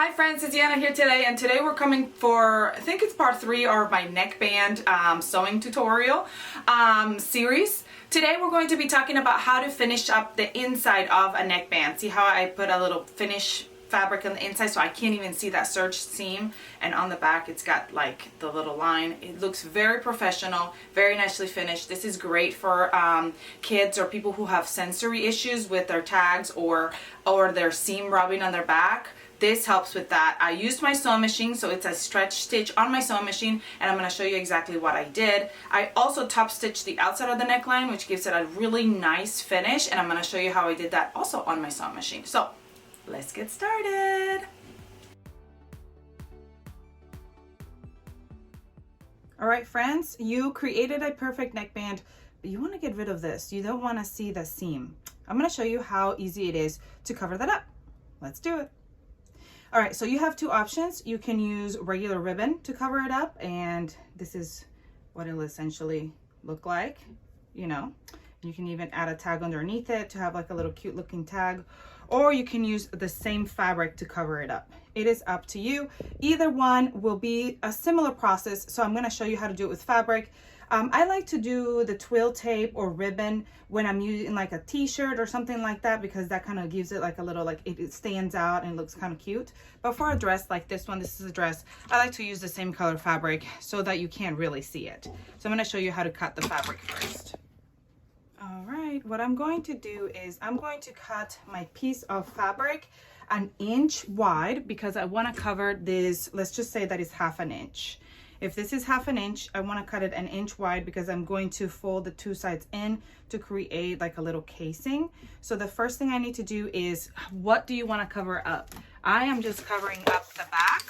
Hi friends, it's Yana here today, and today we're coming for, I think it's part 3 of my neckband sewing tutorial series. Today we're going to be talking about how to finish up the inside of a neckband. See how I put a little finish fabric on the inside so I can't even see that serge seam, and on the back it's got like the little line. It looks very professional, very nicely finished. This is great for kids or people who have sensory issues with their tags or their seam rubbing on their back. This helps with that. I used my sewing machine, so it's a stretch stitch on my sewing machine, and I'm going to show you exactly what I did. I also top stitched the outside of the neckline, which gives it a really nice finish, and I'm going to show you how I did that also on my sewing machine. So let's get started. All right, friends, you created a perfect neckband, but you want to get rid of this. You don't want to see the seam. I'm going to show you how easy it is to cover that up. Let's do it. All right, so you have two options. You can use regular ribbon to cover it up, and this is what it'll essentially look like, you know. You can even add a tag underneath it to have like a little cute looking tag, or you can use the same fabric to cover it up. It is up to you. Either one will be a similar process, so I'm going to show you how to do it with fabric. I like to do the twill tape or ribbon when I'm using like a t-shirt or something like that, because that kind of gives it like a little, like it stands out and looks kind of cute. But for a dress like this one, this is a dress, I like to use the same color fabric so that you can't really see it. So I'm going to show you how to cut the fabric first. All right, what I'm going to do is I'm going to cut my piece of fabric an inch wide, because I want to cover this, let's just say that is half an inch. If this is half an inch, I want to cut it an inch wide because I'm going to fold the two sides in to create like a little casing. So the first thing I need to do is, what do you want to cover up? I am just covering up the back.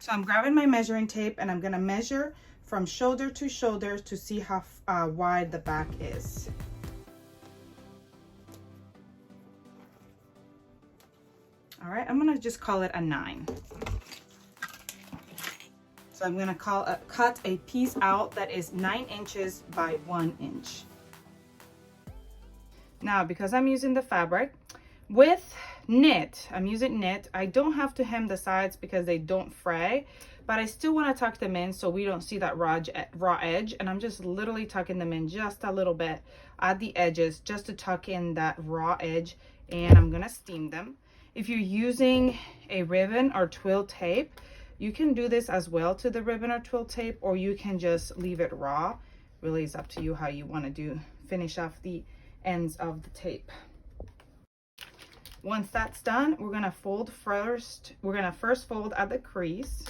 So I'm grabbing my measuring tape and I'm going to measure from shoulder to shoulder to see how wide the back is. All right, I'm going to just call it a 9. So I'm going to cut a piece out that is 9 inches by 1 inch. Now, because I'm using the fabric with knit, I'm using knit, I don't have to hem the sides because they don't fray, but I still want to tuck them in so we don't see that raw edge. And I'm just literally tucking them in just a little bit at the edges just to tuck in that raw edge, and I'm going to steam them. If you're using a ribbon or twill tape, you can do this as well to the ribbon or twill tape, or you can just leave it raw. Really, it's up to you how you want to finish off the ends of the tape. Once that's done, we're gonna fold first. We're gonna first fold at the crease.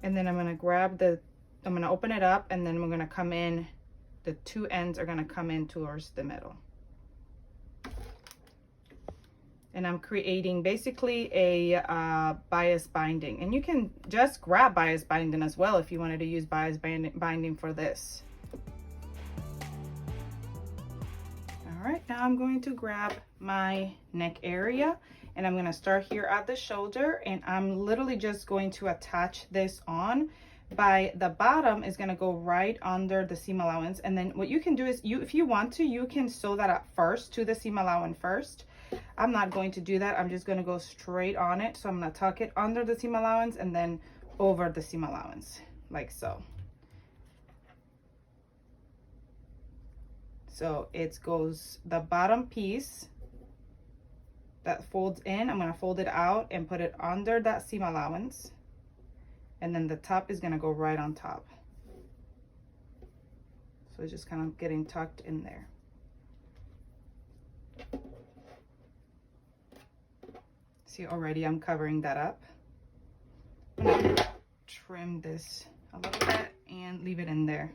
And then I'm gonna open it up, and then we're gonna come in, the two ends are gonna come in towards the middle. And I'm creating basically a bias binding, and you can just grab bias binding as well if you wanted to use bias binding for this. All right, now I'm going to grab my neck area, and I'm going to start here at the shoulder, and I'm literally just going to attach this on. By the bottom is going to go right under the seam allowance, and then what you can do is, if you want to, you can sew that up first to the seam allowance first. I'm not going to do that. I'm just going to go straight on it. So I'm going to tuck it under the seam allowance and then over the seam allowance, like so. So it goes, the bottom piece that folds in, I'm going to fold it out and put it under that seam allowance. And then the top is going to go right on top. So it's just kind of getting tucked in there. See, already I'm covering that up. I'm gonna trim this a little bit and leave it in there.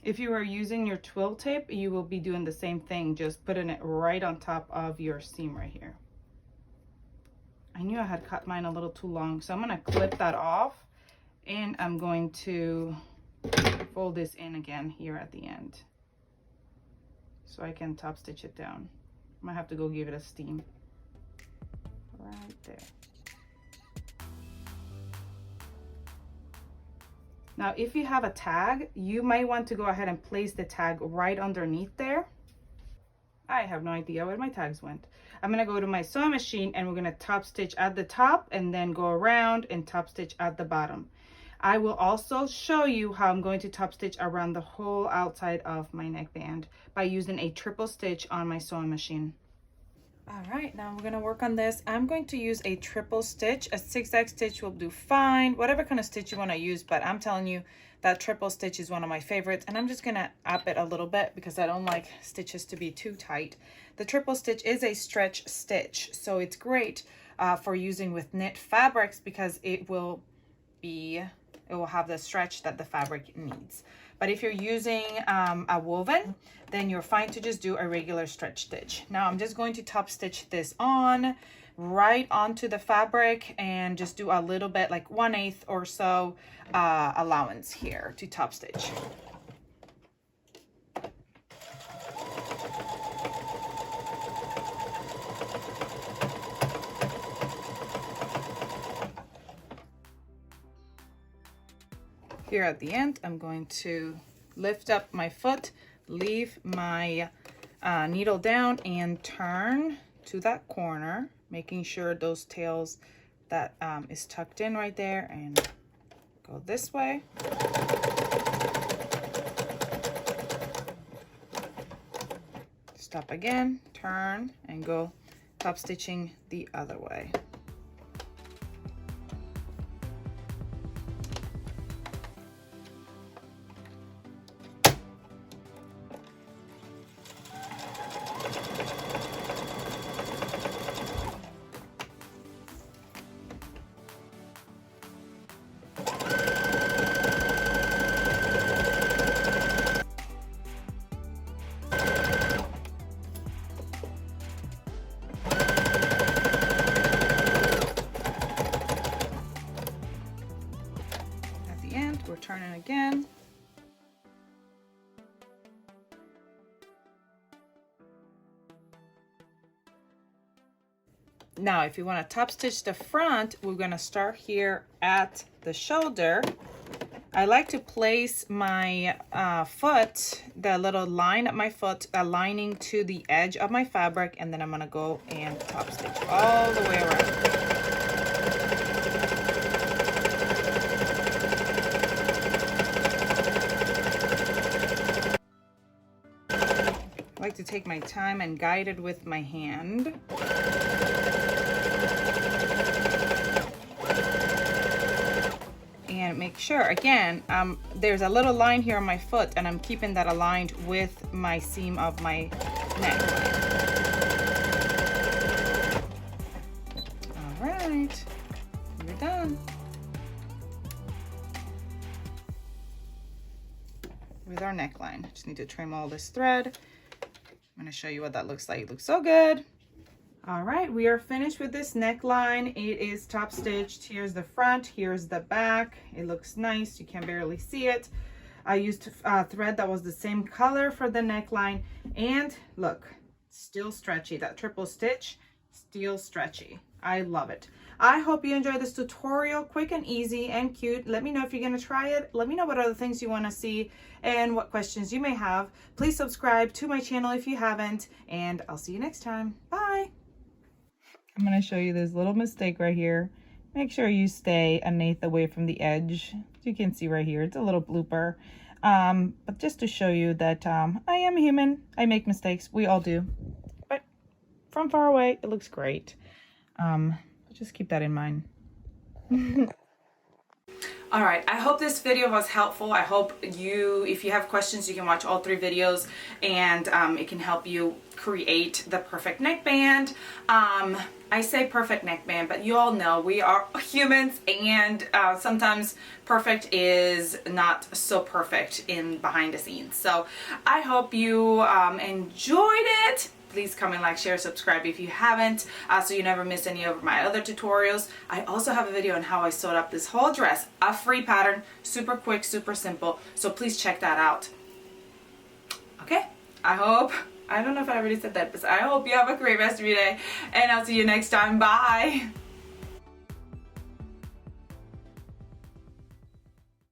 If you are using your twill tape, you will be doing the same thing, just putting it right on top of your seam right here. I knew I had cut mine a little too long, so I'm gonna clip that off, and I'm going to fold this in again here at the end so I can top stitch it down. I might have to go give it a steam. Right there. Now, if you have a tag, you might want to go ahead and place the tag right underneath there. I have no idea where my tags went. I'm gonna go to my sewing machine and we're gonna top stitch at the top and then go around and top stitch at the bottom. I will also show you how I'm going to top stitch around the whole outside of my neckband by using a triple stitch on my sewing machine. All right, now we're gonna work on this. I'm going to use a triple stitch. A zigzag stitch will do fine, whatever kind of stitch you wanna use, but I'm telling you that triple stitch is one of my favorites, and I'm just gonna up it a little bit because I don't like stitches to be too tight. The triple stitch is a stretch stitch, so it's great for using with knit fabrics because it will have the stretch that the fabric needs. But if you're using a woven, then you're fine to just do a regular stretch stitch. Now I'm just going to top stitch this on right onto the fabric and just do a little bit, like 1/8 or so allowance here to top stitch. Here at the end, I'm going to lift up my foot, leave my needle down, and turn to that corner, making sure those tails that is tucked in right there, and go this way. Stop again, turn, and go top stitching the other way. We're turning again. Now, if you want to top stitch the front, we're going to start here at the shoulder. I like to place my foot, the little line at my foot, aligning to the edge of my fabric, and then I'm going to go and top stitch all the way around. I like to take my time and guide it with my hand. And make sure, again, there's a little line here on my foot, and I'm keeping that aligned with my seam of my neck. All right, we're done. With our neckline, just need to trim all this thread. I'm going to show you what that looks like. It looks so good. All right, we are finished with this neckline. It is top stitched. Here's the front, here's the back. It looks nice. You can barely see it. I used thread that was the same color for the neckline, and look, still stretchy. That triple stitch, still stretchy. I love it. I hope you enjoyed this tutorial, quick and easy and cute. Let me know if you're going to try it. Let me know what other things you want to see and what questions you may have. Please subscribe to my channel if you haven't, and I'll see you next time. Bye. I'm going to show you this little mistake right here. Make sure you stay 1/8 away from the edge. As you can see right here, it's a little blooper. But just to show you that I am human. I make mistakes. We all do. But from far away, it looks great. Just keep that in mind. All right, I hope this video was helpful. I hope if you have questions, you can watch all 3 videos, and it can help you create the perfect neckband. I say perfect neckband, but you all know we are humans, and sometimes perfect is not so perfect in behind the scenes. So I hope you enjoyed it. Please comment, like, share, subscribe if you haven't, so you never miss any of my other tutorials. I also have a video on how I sewed up this whole dress, a free pattern, super quick, super simple, so please check that out. Okay, I don't know if I already said that, but I hope you have a great rest of your day, and I'll see you next time. Bye.